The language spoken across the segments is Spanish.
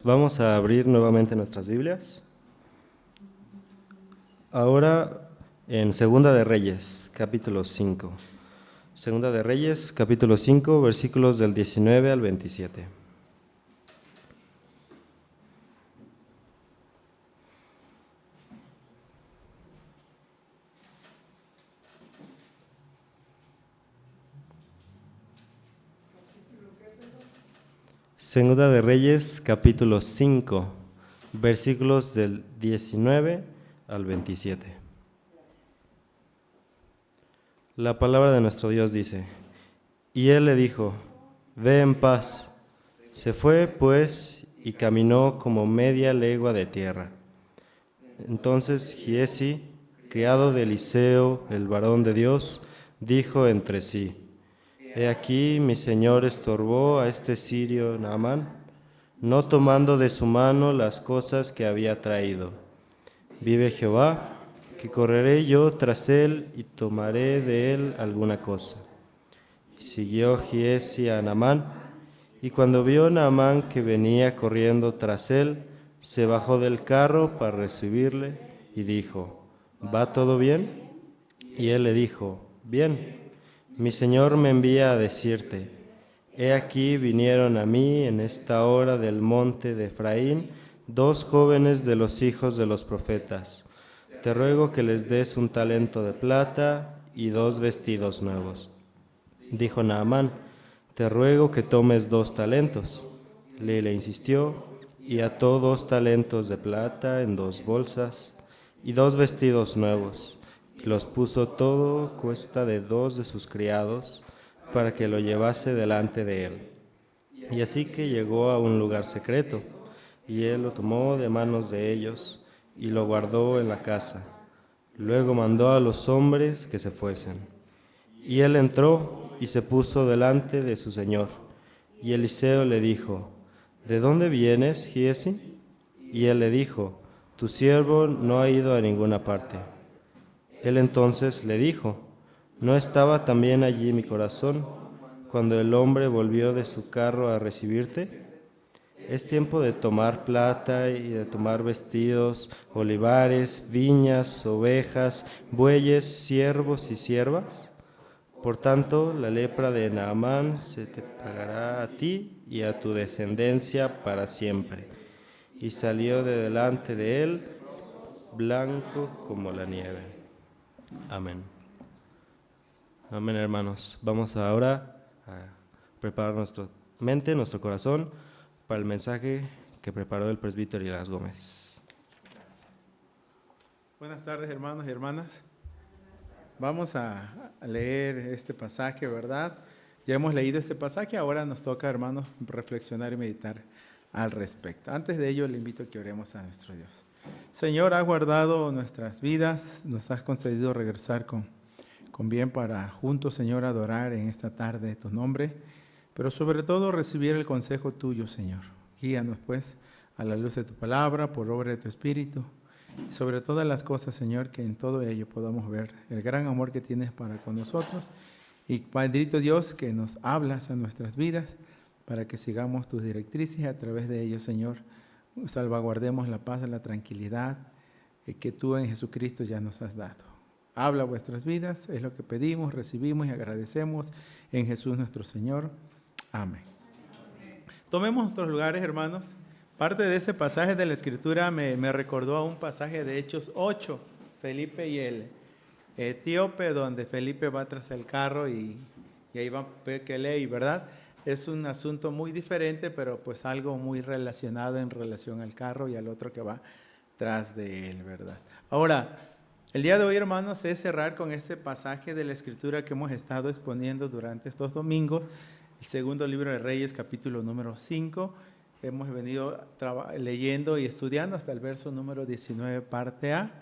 Vamos a abrir nuevamente nuestras Biblias. Ahora en Segunda de Reyes, capítulo 5. Segunda de Reyes, capítulo 5, versículos del 19 al 27. Segunda de Reyes, capítulo 5, versículos del 19 al 27. La palabra de nuestro Dios dice: Y él le dijo: Ve en paz. Se fue, pues, y caminó como media legua de tierra. Entonces Giezi, criado de Eliseo, el varón de Dios, dijo entre sí: He aquí mi señor estorbó a este sirio Naamán, no tomando de su mano las cosas que había traído. Vive Jehová, que correré yo tras él y tomaré de él alguna cosa. Y siguió Giezi a Naamán, y cuando vio Naamán que venía corriendo tras él, se bajó del carro para recibirle y dijo: ¿Va todo bien? Y él le dijo: Bien. Mi señor me envía a decirte: He aquí vinieron a mí en esta hora del monte de Efraín 2 jóvenes de los hijos de los profetas. Te ruego que les des un talento de plata y 2 vestidos nuevos. Dijo Naamán: Te ruego que tomes 2 talentos. Le insistió, y ató 2 talentos de plata en 2 bolsas y 2 vestidos nuevos, y los puso todo a cuesta de 2 de sus criados, para que lo llevase delante de él. Y así que llegó a un lugar secreto, y él lo tomó de manos de ellos, y lo guardó en la casa. Luego mandó a los hombres que se fuesen. Y él entró y se puso delante de su señor. Y Eliseo le dijo: ¿De dónde vienes, Giezi? Y él le dijo: Tu siervo no ha ido a ninguna parte. Él entonces le dijo: ¿No estaba también allí mi corazón cuando el hombre volvió de su carro a recibirte? Es tiempo de tomar plata y de tomar vestidos, olivares, viñas, ovejas, bueyes, siervos y siervas. Por tanto, la lepra de Naamán se te pagará a ti y a tu descendencia para siempre. Y salió de delante de él, blanco como la nieve. Amén. Amén, hermanos. Vamos ahora a preparar nuestra mente, nuestro corazón, para el mensaje que preparó el presbítero Hilás Gómez. Buenas tardes, hermanos y hermanas. Vamos a leer este pasaje, ¿verdad? Ya hemos leído este pasaje, ahora nos toca, hermanos, reflexionar y meditar al respecto. Antes de ello, le invito a que oremos a nuestro Dios. Señor, has guardado nuestras vidas, nos has concedido regresar con bien para juntos, Señor, adorar en esta tarde tu nombre, pero sobre todo recibir el consejo tuyo, Señor. Guíanos, pues, a la luz de tu palabra, por obra de tu Espíritu. Y sobre todas las cosas, Señor, que en todo ello podamos ver el gran amor que tienes para con nosotros. Y Padrito Dios, que nos hablas a nuestras vidas para que sigamos tus directrices a través de ellos, Señor. Salvaguardemos la paz y la tranquilidad que tú en Jesucristo ya nos has dado. Habla vuestras vidas, es lo que pedimos, recibimos y agradecemos en Jesús nuestro Señor. Amén. Tomemos nuestros lugares, hermanos. Parte de ese pasaje de la Escritura me recordó a un pasaje de Hechos 8, Felipe y el etíope, donde Felipe va tras el carro y ahí va a ver qué lee, ¿verdad? Es un asunto muy diferente, pero pues algo muy relacionado en relación al carro y al otro que va tras de él, ¿verdad? Ahora, el día de hoy, hermanos, es cerrar con este pasaje de la Escritura que hemos estado exponiendo durante estos domingos, el segundo libro de Reyes, capítulo número 5. Hemos venido leyendo y estudiando hasta el verso número 19, parte A,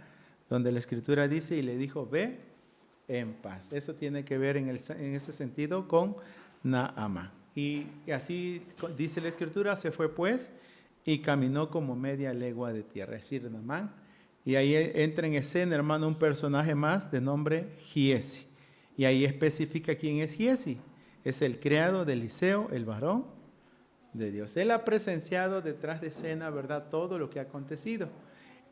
donde la Escritura dice, y le dijo, ve en paz. Eso tiene que ver en ese sentido con Naamán. Y así dice la Escritura, se fue pues y caminó como media legua de tierra, es decir, Naamán. Y ahí entra en escena, hermano, un personaje más de nombre Giezi. Y ahí especifica quién es Giezi. Es el criado de Eliseo, el varón de Dios. Él ha presenciado detrás de escena, ¿verdad?, todo lo que ha acontecido.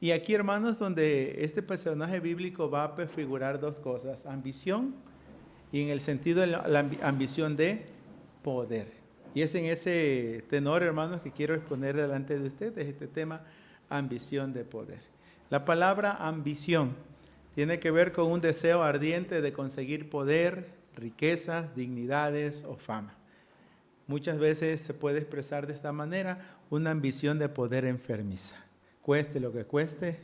Y aquí, hermanos, donde este personaje bíblico va a prefigurar dos cosas: ambición, y en el sentido de la ambición de poder. Y es en ese tenor, hermanos, que quiero exponer delante de ustedes este tema, ambición de poder. La palabra ambición tiene que ver con un deseo ardiente de conseguir poder, riquezas, dignidades o fama. Muchas veces se puede expresar de esta manera: una ambición de poder enfermiza. Cueste lo que cueste,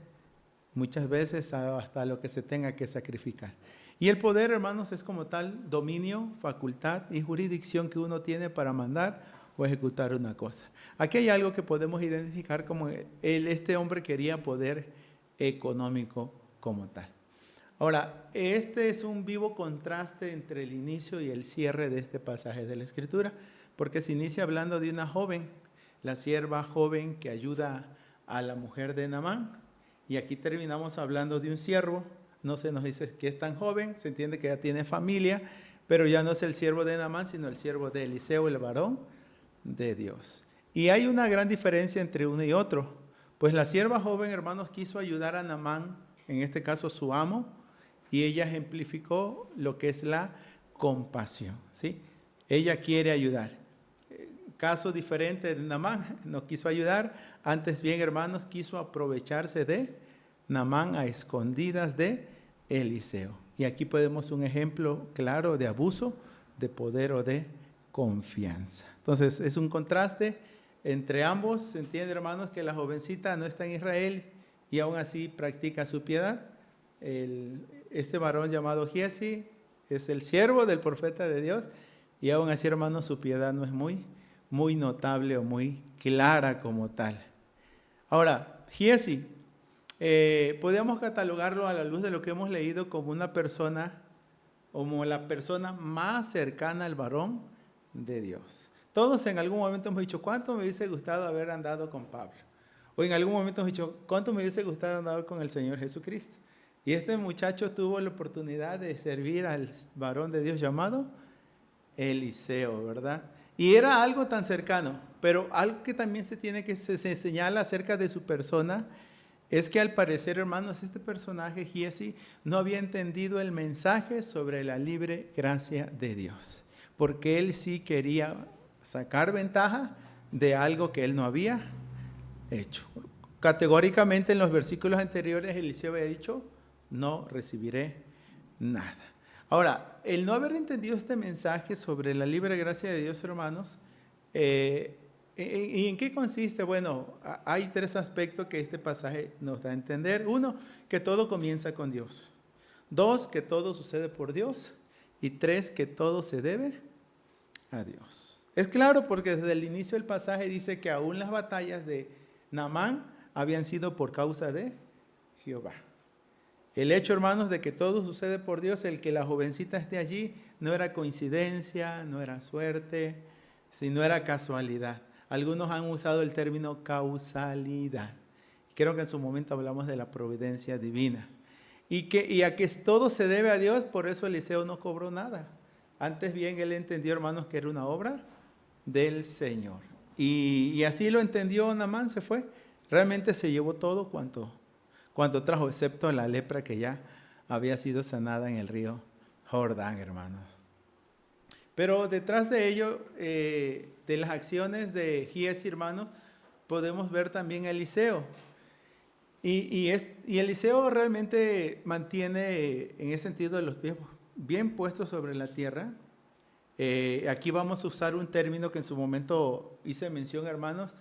muchas veces hasta lo que se tenga que sacrificar. Y el poder, hermanos, es como tal dominio, facultad y jurisdicción que uno tiene para mandar o ejecutar una cosa. Aquí hay algo que podemos identificar como este hombre quería poder económico como tal. Ahora, este es un vivo contraste entre el inicio y el cierre de este pasaje de la Escritura, porque se inicia hablando de una joven, la sierva joven que ayuda a la mujer de Naamán, y aquí terminamos hablando de un siervo. No se nos dice que es tan joven, se entiende que ya tiene familia, pero ya no es el siervo de Naamán, sino el siervo de Eliseo, el varón de Dios. Y hay una gran diferencia entre uno y otro, pues la sierva joven, hermanos, quiso ayudar a Naamán, en este caso su amo, y ella ejemplificó lo que es la compasión, ¿sí? Ella quiere ayudar. Caso diferente de Naamán, no quiso ayudar, antes bien, hermanos, quiso aprovecharse de Naamán a escondidas de Eliseo. Y aquí podemos un ejemplo claro de abuso de poder o de confianza. Entonces, es un contraste entre ambos. Se entiende, hermanos, que la jovencita no está en Israel y aún así practica su piedad. Este varón llamado Giezi es el siervo del profeta de Dios y aún así, hermanos, su piedad no es muy notable o muy clara como tal. Ahora, Giezi, podemos catalogarlo a la luz de lo que hemos leído como una persona, como la persona más cercana al varón de Dios. Todos en algún momento hemos dicho: ¿cuánto me hubiese gustado haber andado con Pablo? O en algún momento hemos dicho: ¿cuánto me hubiese gustado andar con el Señor Jesucristo? Y este muchacho tuvo la oportunidad de servir al varón de Dios llamado Eliseo, ¿verdad? Y era algo tan cercano, pero algo que también se señala acerca de su persona es que al parecer, hermanos, este personaje, Giezi, no había entendido el mensaje sobre la libre gracia de Dios, porque él sí quería sacar ventaja de algo que él no había hecho. Categóricamente en los versículos anteriores Eliseo había dicho: no recibiré nada. Ahora, el no haber entendido este mensaje sobre la libre gracia de Dios, hermanos, ¿y en qué consiste? Bueno, hay tres aspectos que este pasaje nos da a entender. Uno, que todo comienza con Dios. Dos, que todo sucede por Dios. Y tres, que todo se debe a Dios. Es claro porque desde el inicio del pasaje dice que aún las batallas de Naamán habían sido por causa de Jehová. El hecho, hermanos, de que todo sucede por Dios, el que la jovencita esté allí, no era coincidencia, no era suerte, sino era casualidad. Algunos han usado el término causalidad. Creo que en su momento hablamos de la providencia divina. Y a que todo se debe a Dios, por eso Eliseo no cobró nada. Antes bien, él entendió, hermanos, que era una obra del Señor. Y así lo entendió Naamán, se fue. Realmente se llevó todo cuanto trajo, excepto la lepra que ya había sido sanada en el río Jordán, hermanos. Pero detrás de ello, de las acciones de Giezi, hermanos, podemos ver también a Eliseo. Y Eliseo realmente mantiene, en ese sentido, los pies bien puestos sobre la tierra. Aquí vamos a usar un término que en su momento hice mención, hermanos.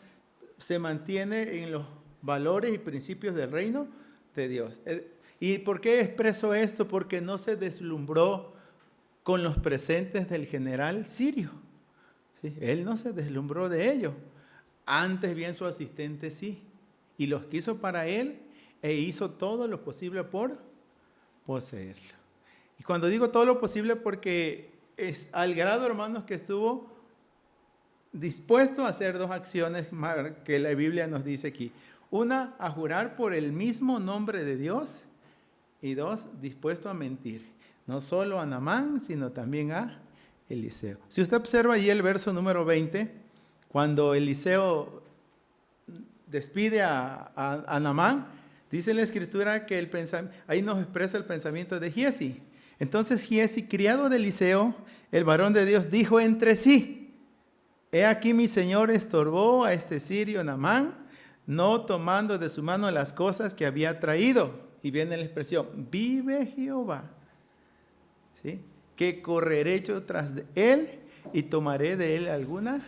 Se mantiene en los valores y principios del reino de Dios. ¿Y por qué expreso esto? Porque no se deslumbró con los presentes del general sirio. ¿Sí? Él no se deslumbró de ello. Antes bien su asistente sí. Y los quiso para él e hizo todo lo posible por poseerlo. Y cuando digo todo lo posible, porque es al grado, hermanos, que estuvo dispuesto a hacer dos acciones que la Biblia nos dice aquí. Una, a jurar por el mismo nombre de Dios. Y dos, dispuesto a mentir. No solo a Naamán, sino también a Eliseo. Si usted observa allí el verso número 20, Cuando Eliseo despide a Naamán, dice la Escritura que ahí nos expresa el pensamiento de Giezi. Entonces Giezi, criado de Eliseo, el varón de Dios, dijo entre sí: he aquí mi señor estorbó a este sirio Naamán, no tomando de su mano las cosas que había traído. Y viene la expresión: vive Jehová, ¿sí?, que correré yo tras de él y tomaré de él alguna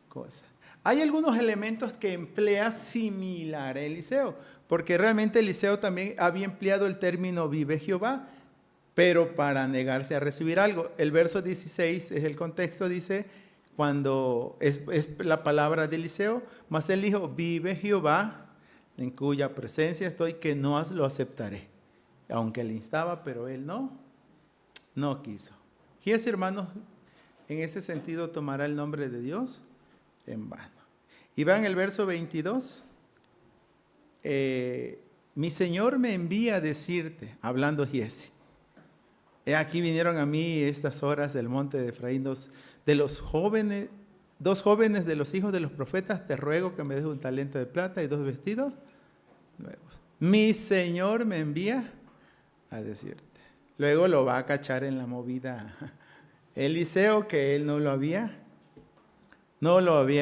cosa. Hay algunos elementos que emplea similar a Eliseo, porque realmente Eliseo también había empleado el término vive Jehová, pero para negarse a recibir algo. El verso 16 es el contexto, dice, cuando es la palabra de Eliseo, mas él dijo: vive Jehová, en cuya presencia estoy, que no lo aceptaré. Aunque le instaba, pero él no quiso. Y ese, hermanos, en ese sentido tomará el nombre de Dios en vano. Y vean el verso 22. Mi Señor me envía a decirte, hablando Giezi: he aquí vinieron a mí estas horas del monte de Efraín dos jóvenes de los hijos de los profetas, te ruego que me des un talento de plata y 2 vestidos nuevos. Mi Señor me envía a decirte. Luego lo va a cachar en la movida Eliseo, que él no lo había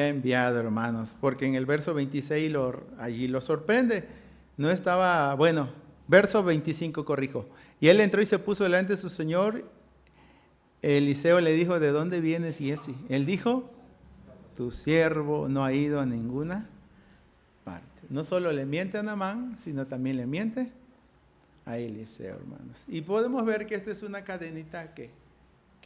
enviado, hermanos, porque en el verso 26 allí lo sorprende. No estaba, verso 25 corrijo. Y él entró y se puso delante de su señor. Eliseo le dijo: ¿de dónde vienes, Giezi? Él dijo: tu siervo no ha ido a ninguna parte. No solo le miente a Naamán, sino también le miente a Eliseo, hermanos. Y podemos ver que esto es una cadenita que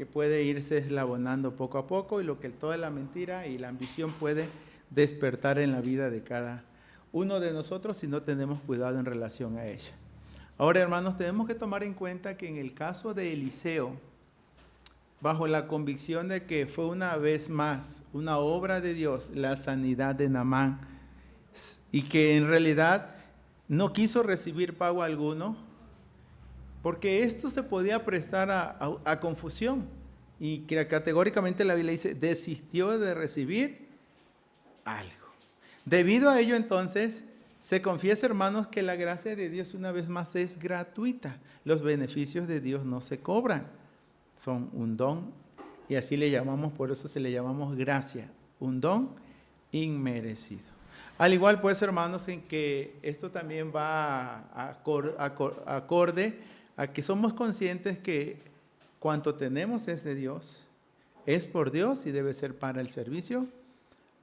puede irse eslabonando poco a poco, y lo que toda la mentira y la ambición puede despertar en la vida de cada uno de nosotros si no tenemos cuidado en relación a ella. Ahora, hermanos, tenemos que tomar en cuenta que en el caso de Eliseo, bajo la convicción de que fue una vez más una obra de Dios la sanidad de Naamán, y que en realidad no quiso recibir pago alguno, porque esto se podía prestar a confusión, y que categóricamente la Biblia dice: desistió de recibir algo. Debido a ello, entonces, se confiesa, hermanos, que la gracia de Dios una vez más es gratuita. Los beneficios de Dios no se cobran, son un don, y así le llamamos, por eso se le llamamos gracia, un don inmerecido. Al igual, pues, hermanos, en que esto también va acorde a que somos conscientes que cuanto tenemos es de Dios, es por Dios y debe ser para el servicio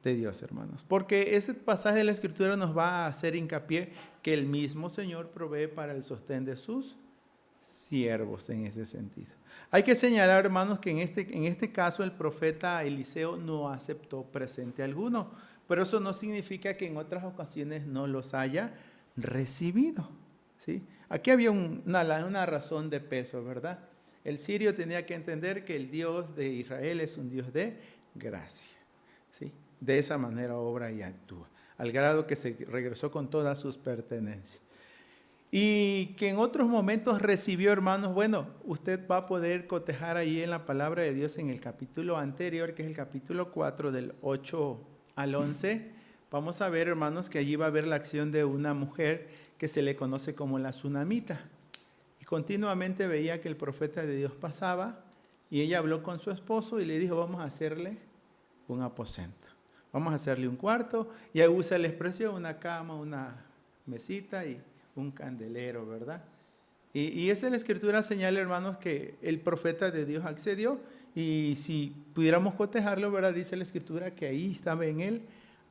de Dios, hermanos. Porque ese pasaje de la Escritura nos va a hacer hincapié que el mismo Señor provee para el sostén de sus siervos en ese sentido. Hay que señalar, hermanos, que en este caso el profeta Eliseo no aceptó presente alguno, pero eso no significa que en otras ocasiones no los haya recibido, ¿sí? Aquí había una razón de peso, ¿verdad? El sirio tenía que entender que el Dios de Israel es un Dios de gracia, ¿sí? De esa manera obra y actúa, al grado que se regresó con todas sus pertenencias. Y que en otros momentos recibió, hermanos, usted va a poder cotejar ahí en la palabra de Dios en el capítulo anterior, que es el capítulo 4, del 8 al 11. Vamos a ver, hermanos, que allí va a haber la acción de una mujer que se le conoce como la Sunamita. Y continuamente veía que el profeta de Dios pasaba, y ella habló con su esposo y le dijo: vamos a hacerle un aposento, vamos a hacerle un cuarto, y ahí usa la expresión: una cama, una mesita y un candelero, ¿verdad? Y esa es la Escritura señala, hermanos, que el profeta de Dios accedió, y si pudiéramos cotejarlo, ¿verdad? Dice la Escritura que ahí estaba en el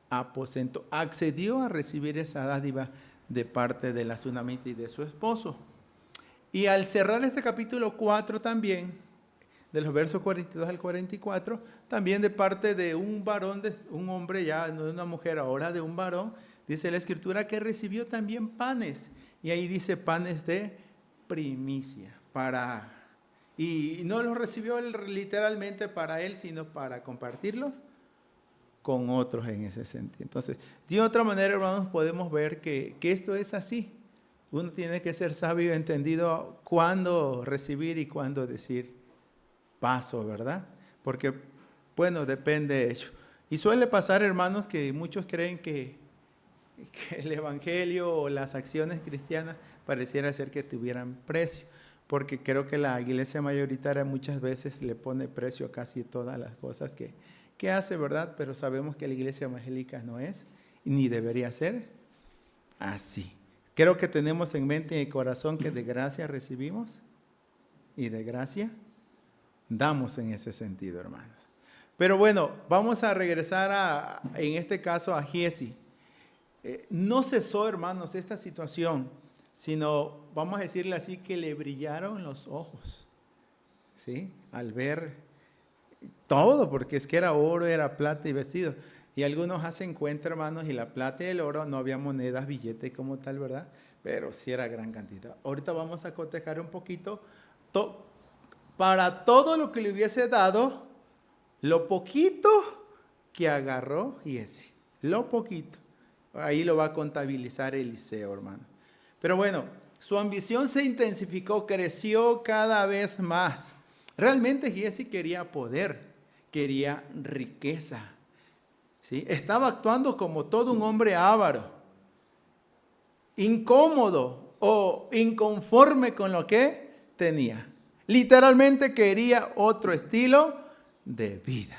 aposento, accedió a recibir esa dádiva de parte de la Sunamita y de su esposo. Y al cerrar este capítulo 4 también, de los versos 42 al 44, también de parte de un varón, de un hombre, ya no de una mujer, ahora de un varón, dice la Escritura que recibió también panes, y ahí dice panes de primicia, y no los recibió literalmente para él, sino para compartirlos con otros en ese sentido. Entonces, de otra manera, hermanos, podemos ver que esto es así. Uno tiene que ser sabio y entendido cuándo recibir y cuándo decir paso, ¿verdad? Porque, depende de ello. Y suele pasar, hermanos, que muchos creen que el evangelio o las acciones cristianas pareciera ser que tuvieran precio, porque creo que la iglesia mayoritaria muchas veces le pone precio a casi todas las cosas que hace, ¿verdad? Pero sabemos que la iglesia evangélica no es, ni debería ser así. Creo que tenemos en mente y en el corazón que de gracia recibimos y de gracia damos en ese sentido, hermanos. Pero bueno, vamos a regresar en este caso a Giezi. No cesó, hermanos, esta situación, sino, vamos a decirle así, que le brillaron los ojos, ¿sí? Al ver todo, porque es que era oro, era plata y vestidos. Y algunos hacen cuenta, hermanos, y la plata y el oro no había monedas, billetes como tal, ¿verdad? Pero sí era gran cantidad. Ahorita vamos a cotejar un poquito. Para todo lo que le hubiese dado, lo poquito que agarró Giezi, lo poquito. Ahí lo va a contabilizar Eliseo, hermano. Pero bueno, su ambición se intensificó, creció cada vez más. Realmente Giezi quería poder, quería riqueza, ¿sí? Estaba actuando como todo un hombre avaro, incómodo o inconforme con lo que tenía. Literalmente quería otro estilo de vida.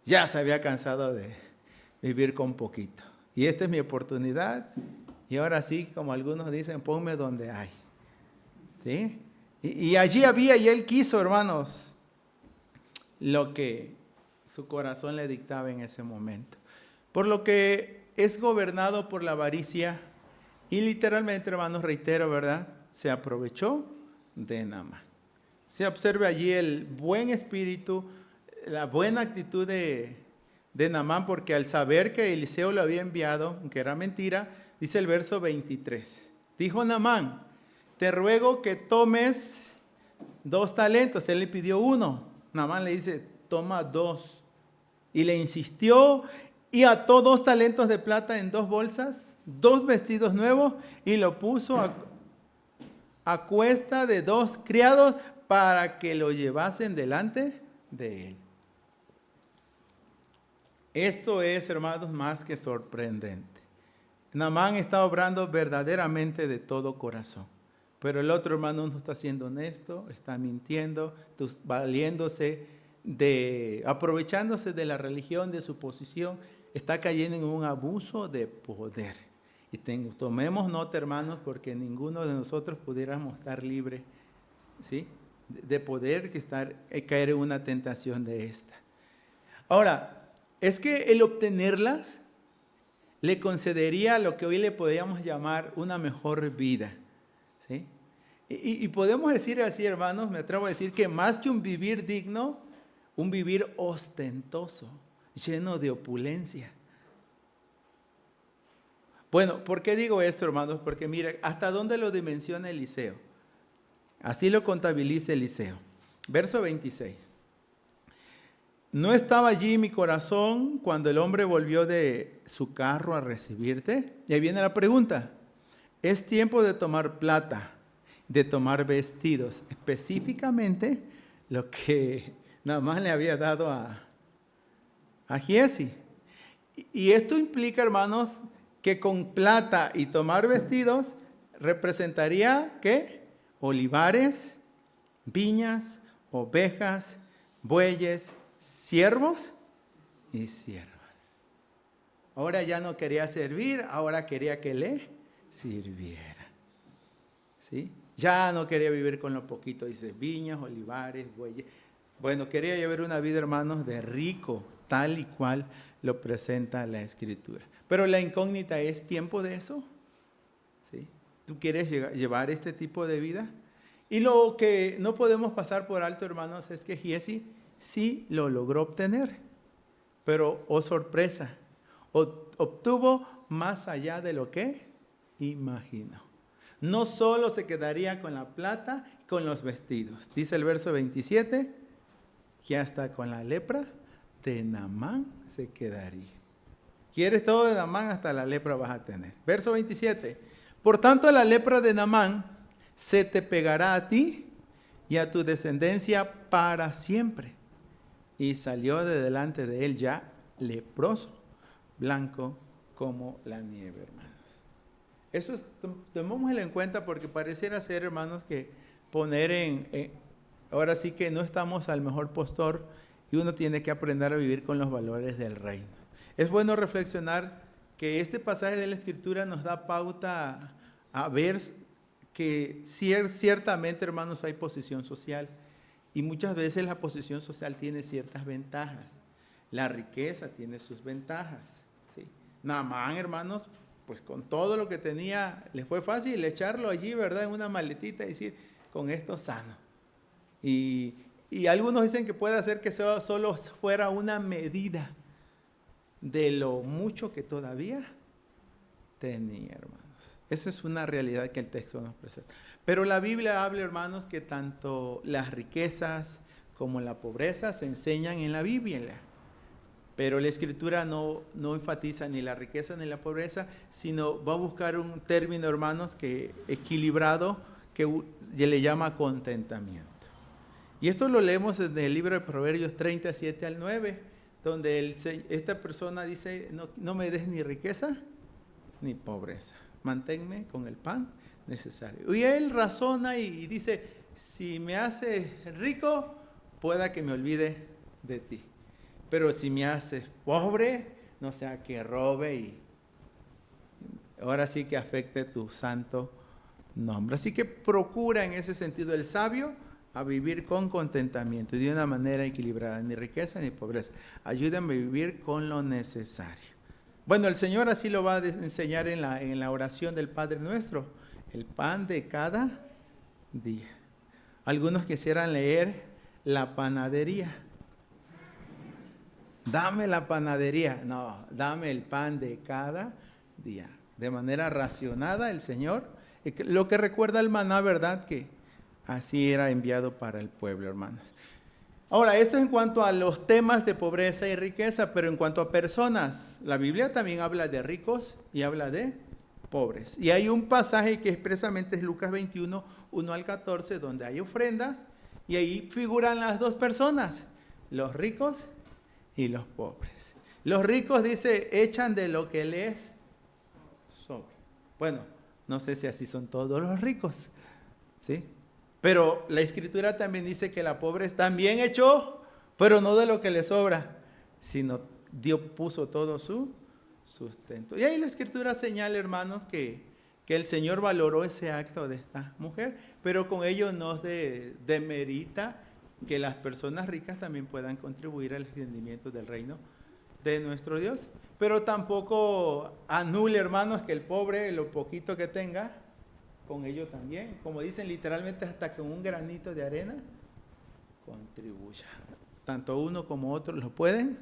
Ya se había cansado de vivir con poquito. Y esta es mi oportunidad. Y ahora sí, como algunos dicen, ponme donde hay. ¿Sí? Y allí había, y él quiso, hermanos, lo que su corazón le dictaba en ese momento. Por lo que es gobernado por la avaricia. Y literalmente, hermanos, reitero, ¿verdad? Se aprovechó de Naamán. Se observa allí el buen espíritu, la buena actitud de Naamán, porque al saber que Eliseo lo había enviado, aunque era mentira, dice el verso 23. Dijo Naamán, te ruego que tomes 2 talentos. Él le pidió 1. Naamán le dice, toma 2. Y le insistió y ató 2 talentos de plata en 2 bolsas, 2 vestidos nuevos y lo puso a cuesta de 2 criados para que lo llevasen delante de él. Esto es, hermanos, más que sorprendente. Naamán está obrando verdaderamente de todo corazón. Pero el otro hermano no está siendo honesto, está mintiendo, aprovechándose de la religión, de su posición, está cayendo en un abuso de poder. Y tomemos nota, hermanos, porque ninguno de nosotros pudiéramos estar libres, ¿sí?, de poder caer en una tentación de esta. Ahora, es que el obtenerlas le concedería lo que hoy le podríamos llamar una mejor vida, ¿sí? Y podemos decir así, hermanos, me atrevo a decir que más que un vivir digno, un vivir ostentoso, lleno de opulencia. Bueno, ¿por qué digo esto, hermanos? Porque mire, ¿hasta dónde lo dimensiona Eliseo? Así lo contabiliza Eliseo. Verso 26. ¿No estaba allí mi corazón cuando el hombre volvió de su carro a recibirte? Y ahí viene la pregunta. Es tiempo de tomar plata, de tomar vestidos. Específicamente lo que Naamán le había dado a Giezi. Y esto implica, hermanos, que con plata y tomar vestidos representaría, ¿qué? Olivares, viñas, ovejas, bueyes, siervos y siervas. Ahora ya no quería servir, ahora quería que le sirviera. ¿Sí? Ya no quería vivir con lo poquito, dice, viñas, olivares, bueyes. Bueno, quería llevar una vida, hermanos, de rico, tal y cual lo presenta la Escritura. Pero la incógnita es, ¿tiempo de eso? ¿Sí? ¿Tú quieres llevar este tipo de vida? Y lo que no podemos pasar por alto, hermanos, es que Giezi sí lo logró obtener. Pero, oh sorpresa, obtuvo más allá de lo que imaginó. No solo se quedaría con la plata, con los vestidos. Dice el verso 27, que hasta con la lepra de Naamán se quedaría. ¿Quieres todo de Naamán? Hasta la lepra vas a tener. Verso 27. Por tanto, la lepra de Naamán se te pegará a ti y a tu descendencia para siempre. Y salió de delante de él ya leproso, blanco como la nieve, hermanos. Eso tomémoslo en cuenta porque pareciera ser, hermanos, que poner ahora sí que no estamos al mejor postor y uno tiene que aprender a vivir con los valores del reino. Es bueno reflexionar que este pasaje de la Escritura nos da pauta a ver que ciertamente, hermanos, hay posición social y muchas veces la posición social tiene ciertas ventajas. La riqueza tiene sus ventajas. ¿Sí? Naamán, hermanos, pues con todo lo que tenía, le fue fácil echarlo allí, ¿verdad? En una maletita y decir, con esto sano. Y algunos dicen que puede hacer que solo fuera una medida de lo mucho que todavía tenía, hermanos. Esa es una realidad que el texto nos presenta. Pero la Biblia habla, hermanos, que tanto las riquezas como la pobreza se enseñan en la Biblia. Pero la Escritura no enfatiza ni la riqueza ni la pobreza, sino va a buscar un término, hermanos, que equilibrado, que le llama contentamiento. Y esto lo leemos en el libro de Proverbios 37 al 9, donde esta persona dice, no me des ni riqueza ni pobreza, manténme con el pan necesario. Y él razona y dice, si me haces rico, pueda que me olvide de ti. Pero si me haces pobre, no sea que robe y ahora sí que afecte tu santo nombre. Así que procura en ese sentido el sabio a vivir con contentamiento y de una manera equilibrada, ni riqueza ni pobreza. Ayúdame a vivir con lo necesario. Bueno, el Señor así lo va a enseñar en la oración del Padre Nuestro, el pan de cada día. Algunos quisieran leer la panadería. Dame la panadería. No, dame el pan de cada día. De manera racionada el Señor, lo que recuerda el maná, ¿verdad? Que así era enviado para el pueblo, hermanos. Ahora, esto en cuanto a los temas de pobreza y riqueza, pero en cuanto a personas, la Biblia también habla de ricos y habla de pobres. Y hay un pasaje que expresamente es Lucas 21, 1 al 14, donde hay ofrendas y ahí figuran las dos personas, los ricos y los pobres. Los ricos, dice, echan de lo que les sobra. Bueno, no sé si así son todos los ricos, ¿sí? Pero la Escritura también dice que la pobre también echó, pero no de lo que le sobra, sino Dios puso todo su sustento. Y ahí la Escritura señala, hermanos, que el Señor valoró ese acto de esta mujer, pero con ello no demerita que las personas ricas también puedan contribuir al extendimiento del reino de nuestro Dios. Pero tampoco anule, hermanos, que el pobre, lo poquito que tenga, con ello también, como dicen literalmente, hasta con un granito de arena, contribuya. Tanto uno como otro lo pueden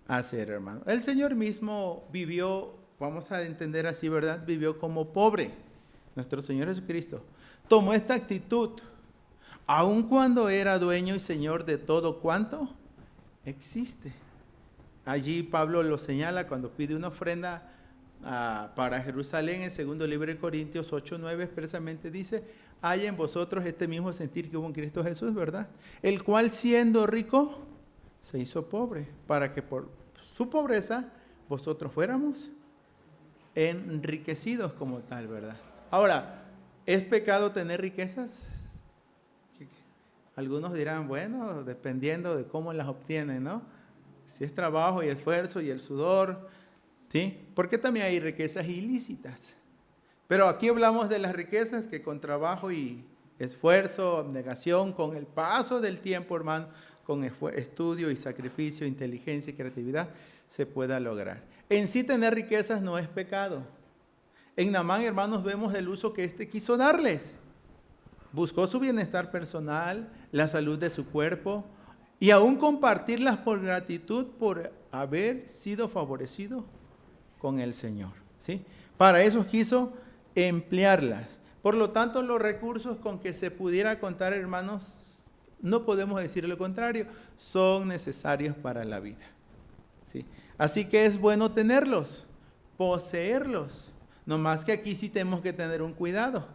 hacer, hermano. El Señor mismo vivió, vamos a entender así, ¿verdad? Vivió como pobre. Nuestro Señor Jesucristo tomó esta actitud, aun cuando era dueño y Señor de todo cuanto existe. Allí Pablo lo señala cuando pide una ofrenda para Jerusalén. En segundo libro de Corintios 8:9 expresamente dice, hay en vosotros este mismo sentir que hubo en Cristo Jesús, ¿verdad? El cual siendo rico se hizo pobre, para que por su pobreza vosotros fuéramos enriquecidos como tal, ¿verdad? Ahora, ¿es pecado tener riquezas? Algunos dirán, bueno, dependiendo de cómo las obtienen, ¿no? Si es trabajo y esfuerzo y el sudor, ¿sí? Porque también hay riquezas ilícitas. Pero aquí hablamos de las riquezas que con trabajo y esfuerzo, abnegación, con el paso del tiempo, hermano, con estudio y sacrificio, inteligencia y creatividad, se pueda lograr. En sí tener riquezas no es pecado. En Naamán, hermanos, vemos el uso que éste quiso darles. Buscó su bienestar personal, la salud de su cuerpo y aún compartirlas por gratitud por haber sido favorecido con el Señor, ¿sí? Para eso quiso emplearlas. Por lo tanto, los recursos con que se pudiera contar, hermanos, no podemos decir lo contrario, son necesarios para la vida, ¿sí? Así que es bueno tenerlos, poseerlos. No más que aquí sí tenemos que tener un cuidado,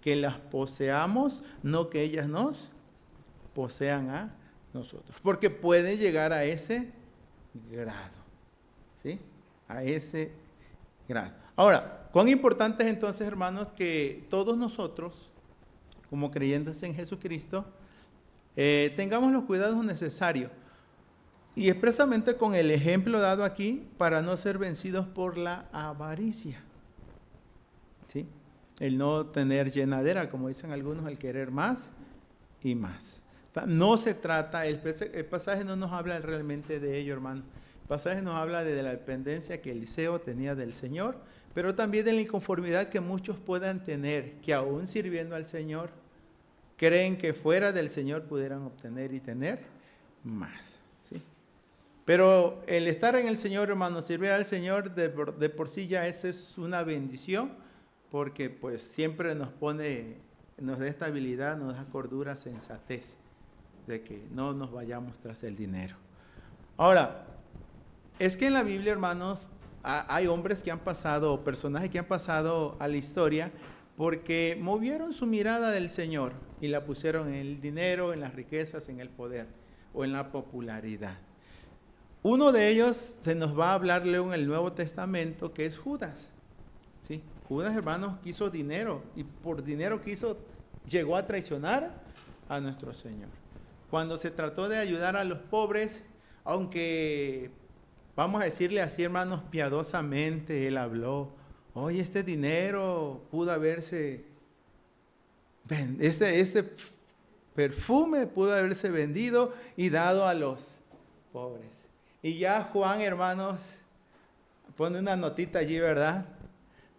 que las poseamos, no que ellas nos posean a nosotros, porque puede llegar a ese grado. ¿Sí? A ese grado. Ahora, cuán importante es entonces, hermanos, que todos nosotros, como creyentes en Jesucristo, tengamos los cuidados necesarios. Y expresamente con el ejemplo dado aquí, para no ser vencidos por la avaricia. ¿Sí? El no tener llenadera, como dicen algunos, el querer más y más. No se trata, el pasaje no nos habla realmente de ello, hermano. El pasaje nos habla de la dependencia que Eliseo tenía del Señor, pero también de la inconformidad que muchos puedan tener, que aún sirviendo al Señor, creen que fuera del Señor pudieran obtener y tener más. ¿Sí? Pero el estar en el Señor, hermano, servir al Señor de por sí ya eso es una bendición, porque pues siempre nos da estabilidad, nos da cordura, sensatez, de que no nos vayamos tras el dinero. Ahora, es que en la Biblia, hermanos, hay hombres que han pasado, personajes que han pasado a la historia, porque movieron su mirada del Señor y la pusieron en el dinero, en las riquezas, en el poder o en la popularidad. Uno de ellos se nos va a hablar luego en el Nuevo Testamento, que es Judas. ¿Sí? Judas, hermanos, quiso dinero y por dinero llegó a traicionar a nuestro Señor. Cuando se trató de ayudar a los pobres, aunque vamos a decirle así, hermanos, piadosamente, él habló, oye, este dinero pudo haberse, este perfume pudo haberse vendido y dado a los pobres. Y ya Juan, hermanos, pone una notita allí, ¿verdad?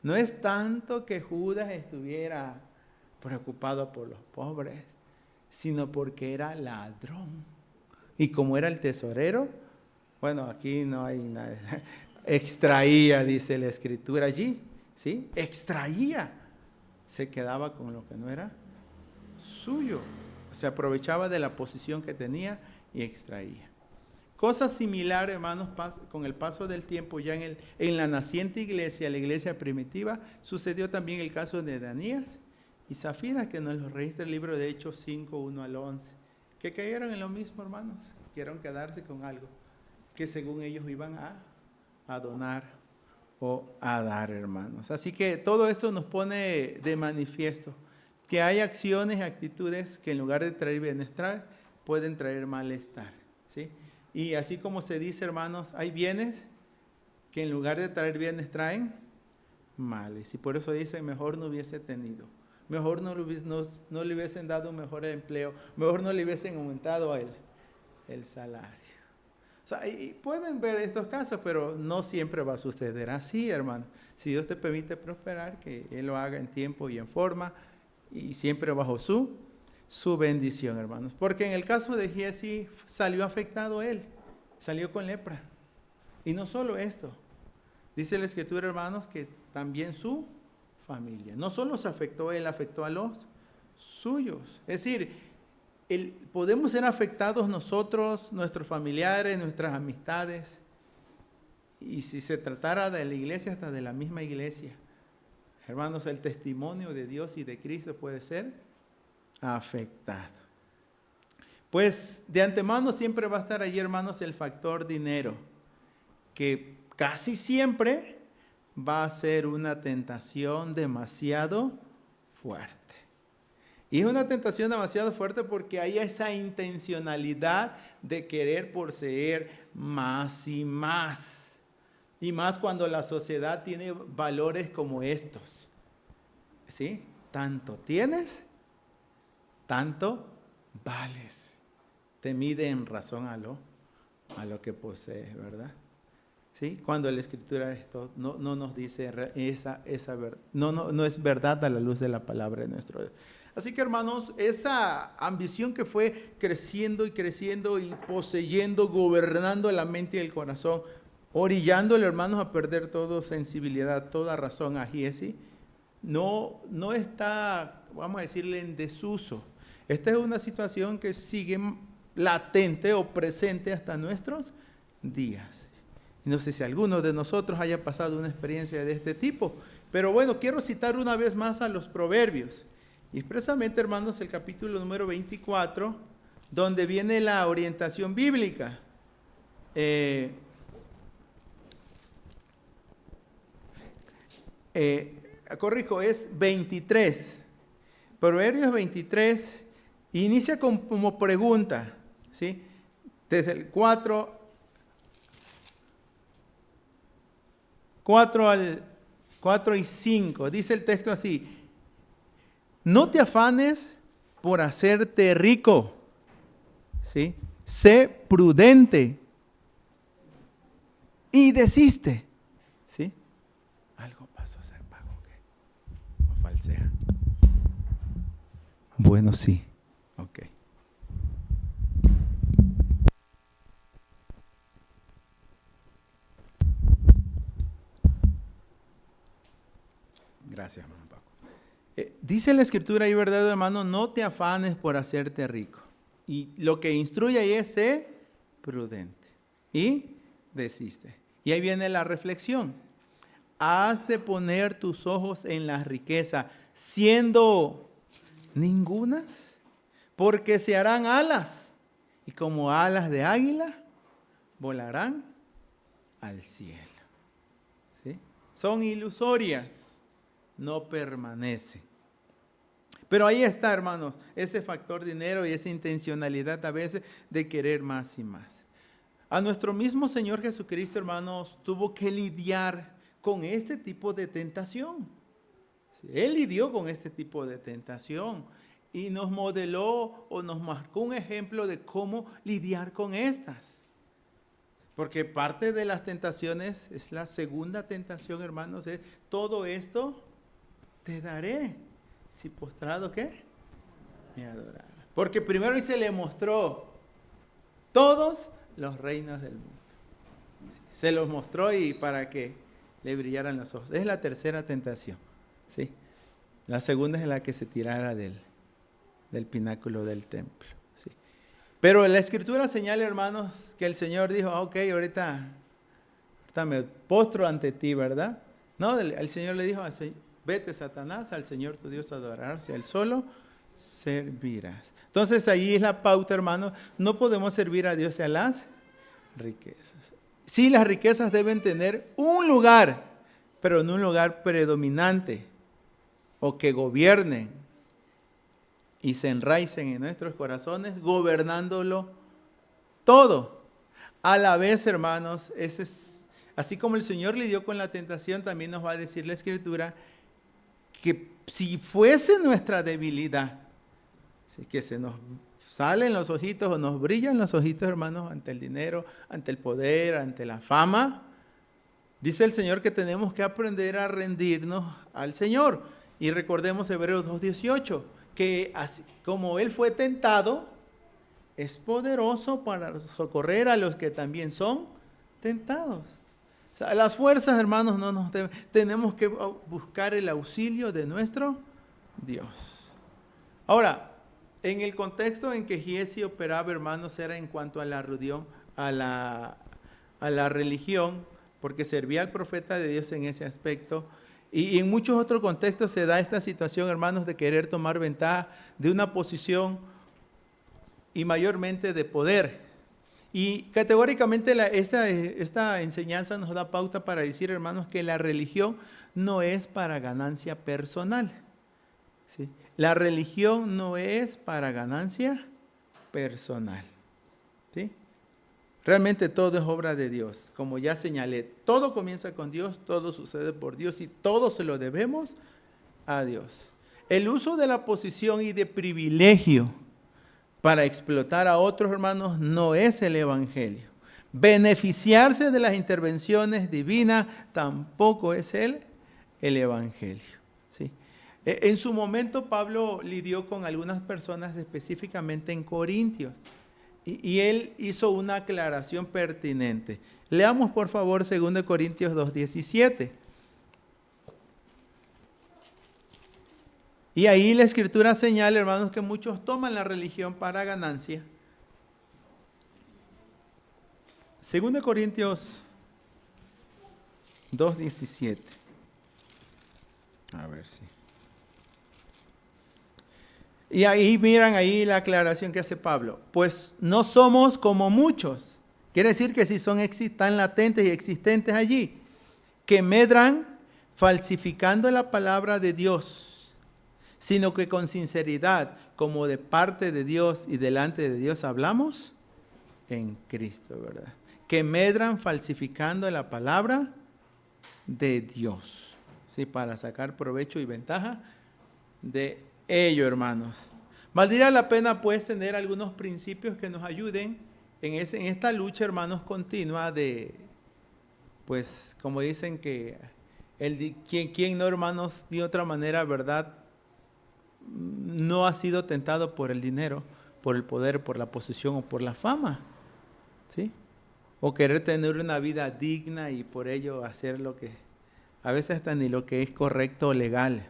No es tanto que Judas estuviera preocupado por los pobres, sino porque era ladrón. Y como era el tesorero, bueno, aquí no hay nada. Extraía, dice la Escritura allí, ¿sí? Extraía. Se quedaba con lo que no era suyo. Se aprovechaba de la posición que tenía y extraía. Cosa similar, hermanos, con el paso del tiempo, ya en la naciente iglesia, la iglesia primitiva, sucedió también el caso de Ananías y Zafira, que nos lo registra el libro de Hechos 5, 1 al 11, que cayeron en lo mismo, hermanos, quisieron quedarse con algo que según ellos iban a donar o a dar, hermanos. Así que todo esto nos pone de manifiesto que hay acciones y actitudes que en lugar de traer bienestar, pueden traer malestar, ¿sí? Y así como se dice, hermanos, hay bienes que en lugar de traer bienes traen males. Y por eso dicen, mejor no hubiese tenido. Mejor no le hubiesen dado un mejor empleo. Mejor no le hubiesen aumentado el salario. O sea, y pueden ver estos casos, pero no siempre va a suceder así, hermano. Si Dios te permite prosperar, que Él lo haga en tiempo y en forma y siempre bajo su bendición, hermanos. Porque en el caso de Giesi salió afectado él, salió con lepra. Y no solo esto, dice la Escritura, hermanos, que también su familia. No solo se afectó él, afectó a los suyos. Es decir, podemos ser afectados nosotros, nuestros familiares, nuestras amistades. Y si se tratara de la iglesia, hasta de la misma iglesia. Hermanos, el testimonio de Dios y de Cristo puede ser afectado. Pues de antemano siempre va a estar allí, hermanos, el factor dinero, que casi siempre va a ser una tentación demasiado fuerte. Y es una tentación demasiado fuerte porque hay esa intencionalidad de querer poseer más y más. Y más cuando la sociedad tiene valores como estos. ¿Sí? Tanto tienes, tanto vales. Te mide en razón a lo que posees, ¿verdad? ¿Sí? Cuando la Escritura esto no nos dice esa verdad, no es verdad a la luz de la palabra de nuestro Dios. Así que, hermanos, esa ambición que fue creciendo y creciendo y poseyendo, gobernando la mente y el corazón, orillándole, hermanos, a perder toda sensibilidad, toda razón a Giesi, no está, vamos a decirle, en desuso. Esta es una situación que sigue latente o presente hasta nuestros días. No sé si alguno de nosotros haya pasado una experiencia de este tipo, pero bueno, quiero citar una vez más a los Proverbios. Y expresamente, hermanos, el capítulo número 24, donde viene la orientación bíblica. corrijo, es 23. Proverbios 23 inicia como pregunta, ¿sí? Desde el 4 y 5, dice el texto así: no te afanes por hacerte rico, ¿sí? Sé prudente y desiste, ¿sí? Algo pasó, se apagó, ¿qué? O falsea. Bueno, sí, ok. Gracias, hermano Paco. Dice la Escritura ahí, ¿verdad, hermano? No te afanes por hacerte rico. Y lo que instruye ahí es ser prudente y desiste. Y ahí viene la reflexión. Has de poner tus ojos en la riqueza, siendo ningunas, porque se harán alas, y como alas de águila, volarán al cielo. ¿Sí? Son ilusorias, no permanecen. Pero ahí está, hermanos, ese factor dinero y esa intencionalidad a veces de querer más y más. A nuestro mismo Señor Jesucristo, hermanos, tuvo que lidiar con este tipo de tentación. Él lidió con este tipo de tentación y nos modeló o nos marcó un ejemplo de cómo lidiar con estas. Porque parte de las tentaciones, es la segunda tentación, hermanos, es todo esto te daré, si postrado, ¿qué? Me adorarás. Porque primero se le mostró todos los reinos del mundo. Se los mostró y para que le brillaran los ojos. Es la tercera tentación, ¿sí? La segunda es la que se tirara del pináculo del templo, ¿sí? Pero la Escritura señala, hermanos, que el Señor dijo: ok, ahorita me postro ante ti, ¿verdad? No, el Señor le dijo: vete, Satanás, al Señor tu Dios adorarás y a Él solo servirás. Entonces ahí es la pauta, hermanos. No podemos servir a Dios y a las riquezas. Sí, las riquezas deben tener un lugar, pero no un lugar predominante o que gobiernen y se enraicen en nuestros corazones, gobernándolo todo. A la vez, hermanos, así como el Señor lidió con la tentación, también nos va a decir la Escritura que si fuese nuestra debilidad, que se nos salen los ojitos o nos brillan los ojitos, hermanos, ante el dinero, ante el poder, ante la fama, dice el Señor que tenemos que aprender a rendirnos al Señor. Y recordemos Hebreos 2:18, que así como Él fue tentado, es poderoso para socorrer a los que también son tentados. O sea, las fuerzas, hermanos, no nos deben. Tenemos que buscar el auxilio de nuestro Dios. Ahora, en el contexto en que Giezi operaba, hermanos, era en cuanto a la religión, porque servía al profeta de Dios en ese aspecto. Y en muchos otros contextos se da esta situación, hermanos, de querer tomar ventaja de una posición y mayormente de poder. Y categóricamente esta enseñanza nos da pauta para decir, hermanos, que la religión no es para ganancia personal, ¿sí? La religión no es para ganancia personal, ¿sí? Realmente todo es obra de Dios. Como ya señalé, todo comienza con Dios, todo sucede por Dios y todo se lo debemos a Dios. El uso de la posición y de privilegio para explotar a otros, hermanos, no es el evangelio. Beneficiarse de las intervenciones divinas tampoco es el evangelio, ¿sí? En su momento Pablo lidió con algunas personas específicamente en Corintios y él hizo una aclaración pertinente. Leamos por favor 2 Corintios 2:17. Y ahí la Escritura señala, hermanos, que muchos toman la religión para ganancia. 2 Corintios 2:17. A ver si. Y ahí miran ahí la aclaración que hace Pablo. Pues no somos como muchos. Quiere decir que si están latentes y existentes allí, que medran falsificando la palabra de Dios, sino que con sinceridad, como de parte de Dios y delante de Dios hablamos en Cristo, ¿verdad? Que medran falsificando la palabra de Dios, ¿sí? Para sacar provecho y ventaja de ello, hermanos. Valdría la pena, pues, tener algunos principios que nos ayuden en esta lucha, hermanos, continua de, pues, como dicen que quien no, hermanos, de otra manera, ¿verdad? No ha sido tentado por el dinero, por el poder, por la posición o por la fama, ¿sí? O querer tener una vida digna y por ello hacer lo que, a veces hasta ni lo que es correcto o legal.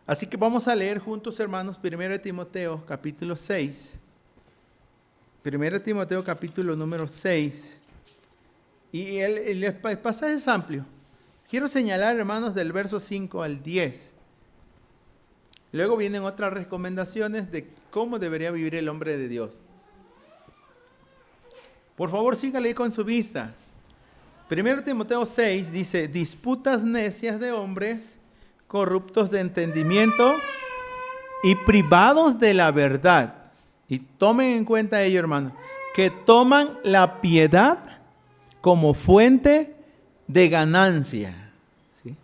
Así que vamos a leer juntos, hermanos, 1 Timoteo capítulo 6. 1 Timoteo capítulo número 6. Y el pasaje es amplio. Quiero señalar, hermanos, del verso 5 al 10. Luego vienen otras recomendaciones de cómo debería vivir el hombre de Dios. Por favor, sígale con su vista. 1 Timoteo 6 dice: disputas necias de hombres, corruptos de entendimiento y privados de la verdad. Y tomen en cuenta ello, hermanos, que toman la piedad como fuente de ganancia, ¿sí?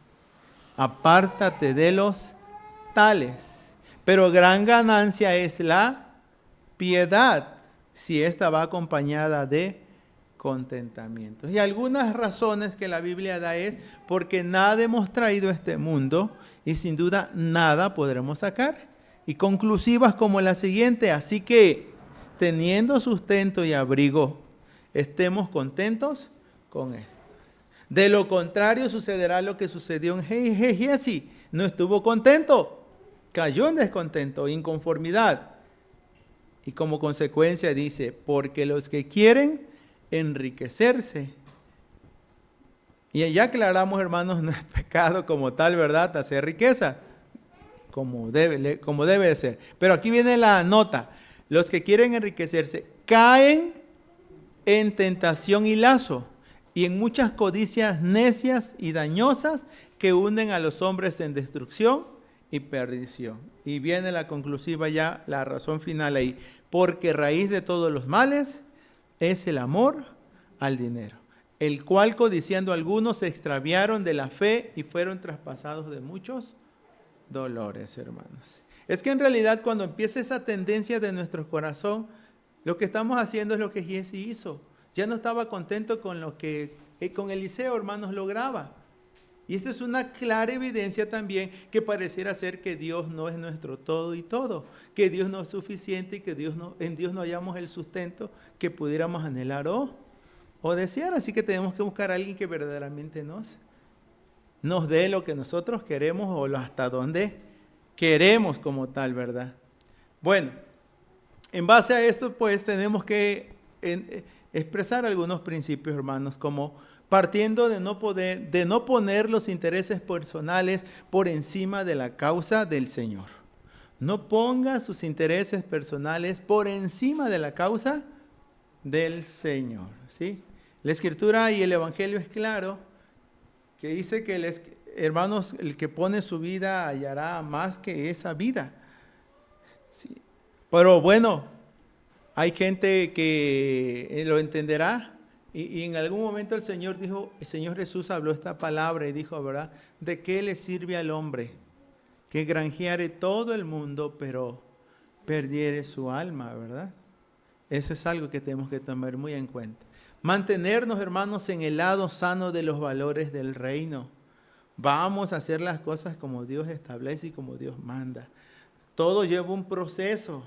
Apártate de los tales. Pero gran ganancia es la piedad, si ésta va acompañada de contentamiento. Y algunas razones que la Biblia da es porque nada hemos traído a este mundo y sin duda nada podremos sacar. Y conclusivas como la siguiente: así que teniendo sustento y abrigo, estemos contentos con esto. De lo contrario sucederá lo que sucedió en Giezi. No estuvo contento, cayó en descontento, inconformidad. Y como consecuencia dice: porque los que quieren enriquecerse. Y ya aclaramos, hermanos, no es pecado como tal, ¿verdad?, hacer riqueza, como debe de ser. Pero aquí viene la nota: los que quieren enriquecerse caen en tentación y lazo, y en muchas codicias necias y dañosas que hunden a los hombres en destrucción y perdición. Y viene la conclusiva ya, la razón final ahí: porque raíz de todos los males es el amor al dinero, el cual codiciando algunos se extraviaron de la fe y fueron traspasados de muchos dolores, hermanos. Es que en realidad cuando empieza esa tendencia de nuestro corazón, lo que estamos haciendo es lo que Giezi hizo. Ya no estaba contento con lo que con Eliseo, hermanos, lograba. Y esta es una clara evidencia también que pareciera ser que Dios no es nuestro todo y todo, que Dios no es suficiente y que en Dios no hallamos el sustento que pudiéramos anhelar o desear. Así que tenemos que buscar a alguien que verdaderamente nos dé lo que nosotros queremos o hasta donde queremos como tal, ¿verdad? Bueno, en base a esto, pues tenemos que expresar algunos principios, hermanos, como partiendo de no poner los intereses personales por encima de la causa del Señor. No ponga sus intereses personales por encima de la causa del Señor, ¿sí? La Escritura y el Evangelio es claro, que dice que, hermanos, el que pone su vida hallará más que esa vida, ¿sí? Pero bueno, hay gente que lo entenderá. Y en algún momento el Señor Jesús habló esta palabra y dijo, ¿verdad?, ¿de qué le sirve al hombre que granjeare todo el mundo, pero perdiere su alma, ¿verdad? Eso es algo que tenemos que tomar muy en cuenta. Mantenernos, hermanos, en el lado sano de los valores del reino. Vamos a hacer las cosas como Dios establece y como Dios manda. Todo lleva un proceso.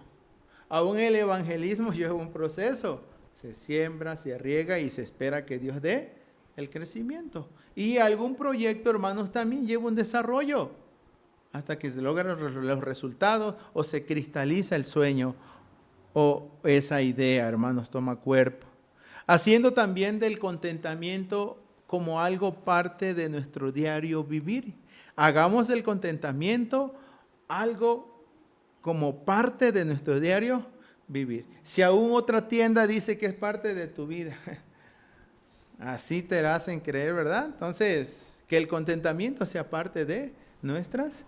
Aún el evangelismo lleva un proceso. Se siembra, se riega y se espera que Dios dé el crecimiento. Y algún proyecto, hermanos, también lleva un desarrollo hasta que se logran los resultados o se cristaliza el sueño o esa idea, hermanos, toma cuerpo. Haciendo también del contentamiento como algo parte de nuestro diario vivir. Hagamos del contentamiento algo como parte de nuestro diario vivir. Si aún otra tienda dice que es parte de tu vida, así te la hacen creer, ¿verdad? Entonces, Que el contentamiento sea parte de nuestras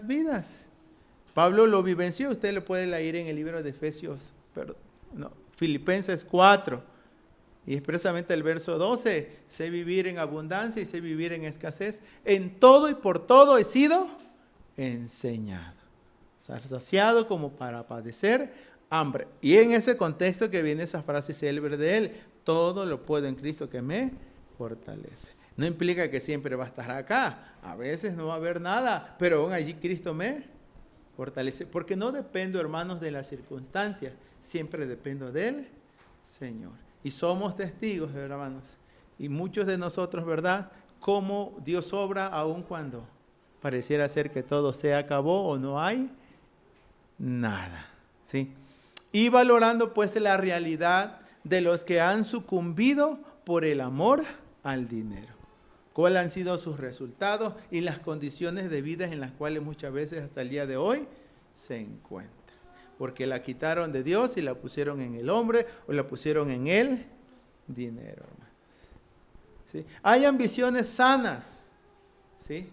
vidas. Pablo lo vivenció, usted lo puede leer en el libro de Filipenses 4, y expresamente el verso 12, sé vivir en abundancia y sé vivir en escasez, en todo y por todo he sido enseñado, saciado como para padecer hambre. Y en ese contexto que viene esa frase célebre de él, todo lo puedo en Cristo que me fortalece. No implica que siempre va a estar acá, a veces no va a haber nada, pero aún allí Cristo me fortalece, porque no dependo, hermanos, de las circunstancias, siempre dependo del Señor. Y somos testigos, hermanos, y muchos de nosotros, ¿verdad?, cómo Dios obra aun cuando pareciera ser que todo se acabó o no hay nada, ¿sí? Y valorando pues la realidad de los que han sucumbido por el amor al dinero. ¿Cuáles han sido sus resultados y las condiciones de vida en las cuales muchas veces hasta el día de hoy se encuentran? Porque la quitaron de Dios y la pusieron en el hombre o la pusieron en el dinero, hermanos. ¿Sí? Hay ambiciones sanas, ¿sí?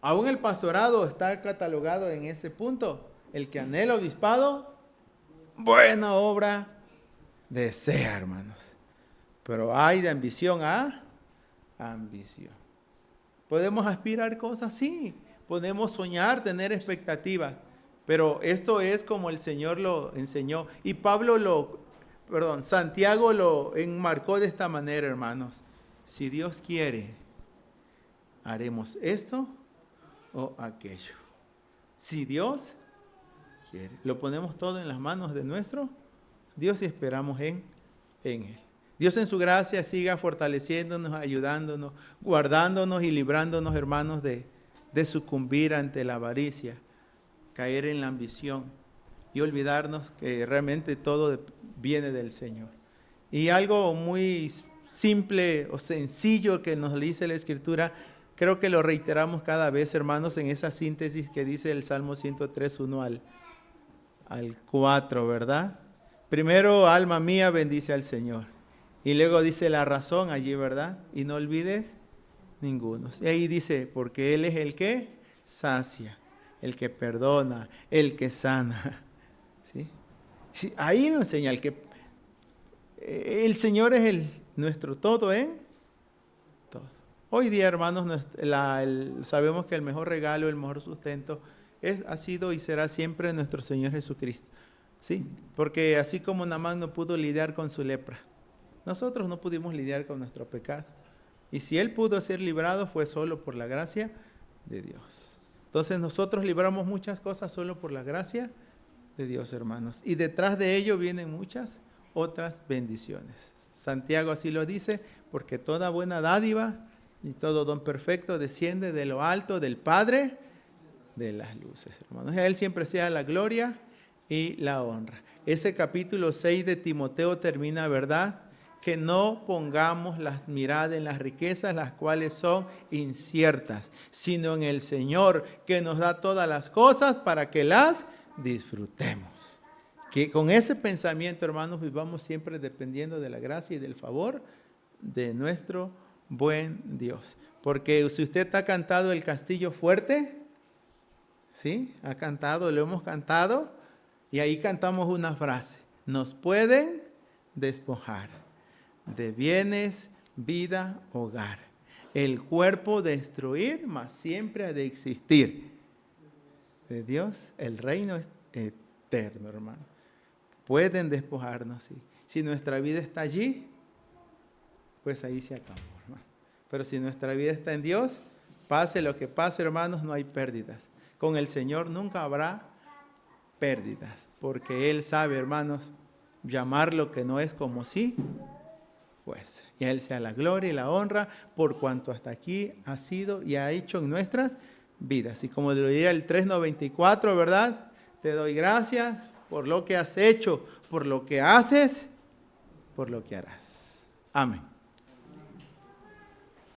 Aún el pastorado está catalogado en ese punto. El que anhela obispado, buena obra desea, hermanos. Pero hay de ambición a ambición. ¿Podemos aspirar cosas? Sí. Podemos soñar, tener expectativas. Pero esto es como el Señor lo enseñó. Y Santiago lo enmarcó de esta manera, hermanos. Si Dios quiere, haremos esto o aquello. Si Dios quiere. Lo ponemos todo en las manos de nuestro Dios y esperamos en Él. Dios en su gracia siga fortaleciéndonos, ayudándonos, guardándonos y librándonos, hermanos, de sucumbir ante la avaricia, caer en la ambición y olvidarnos que realmente todo viene del Señor. Y algo muy simple o sencillo que nos dice la Escritura, creo que lo reiteramos cada vez, hermanos, en esa síntesis que dice el Salmo 103, 1 al 4, ¿verdad? Primero, alma mía, bendice al Señor. Y luego dice la razón allí, ¿verdad? Y no olvides ninguno. Y ahí dice, porque Él es el que sacia, el que perdona, el que sana. ¿Sí? Sí, ahí nos enseña el Señor es nuestro todo en todo. Hoy día, hermanos, sabemos que el mejor regalo, el mejor sustento ha sido y será siempre nuestro Señor Jesucristo. ¿Sí? Porque así como Naamán no pudo lidiar con su lepra, nosotros no pudimos lidiar con nuestro pecado. Y si él pudo ser librado fue solo por la gracia de Dios. Entonces nosotros libramos muchas cosas solo por la gracia de Dios, hermanos. Y detrás de ello vienen muchas otras bendiciones. Santiago así lo dice, porque toda buena dádiva y todo don perfecto desciende de lo alto del Padre de las luces, hermanos. A Él siempre sea la gloria y la honra. Ese capítulo 6 de Timoteo termina, ¿verdad?, que no pongamos la mirada en las riquezas, las cuales son inciertas, sino en el Señor, que nos da todas las cosas para que las disfrutemos. Que con ese pensamiento, hermanos, vivamos siempre dependiendo de la gracia y del favor de nuestro buen Dios. Porque si usted ha cantado el castillo fuerte, ¿sí? Ha cantado, lo hemos cantado, y ahí cantamos una frase: nos pueden despojar de bienes, vida, hogar. El cuerpo destruir, mas siempre ha de existir. De Dios, el reino es eterno, hermano. Pueden despojarnos, sí. Si nuestra vida está allí, pues ahí se acabó, hermano. Pero si nuestra vida está en Dios, pase lo que pase, hermanos, no hay pérdidas. Con el Señor nunca habrá pérdidas, porque Él sabe, hermanos, llamar lo que no es como sí, pues. Y a Él sea la gloria y la honra por cuanto hasta aquí ha sido y ha hecho en nuestras vidas. Y como lo diría el 3:94, ¿verdad? Te doy gracias por lo que has hecho, por lo que haces, por lo que harás. Amén.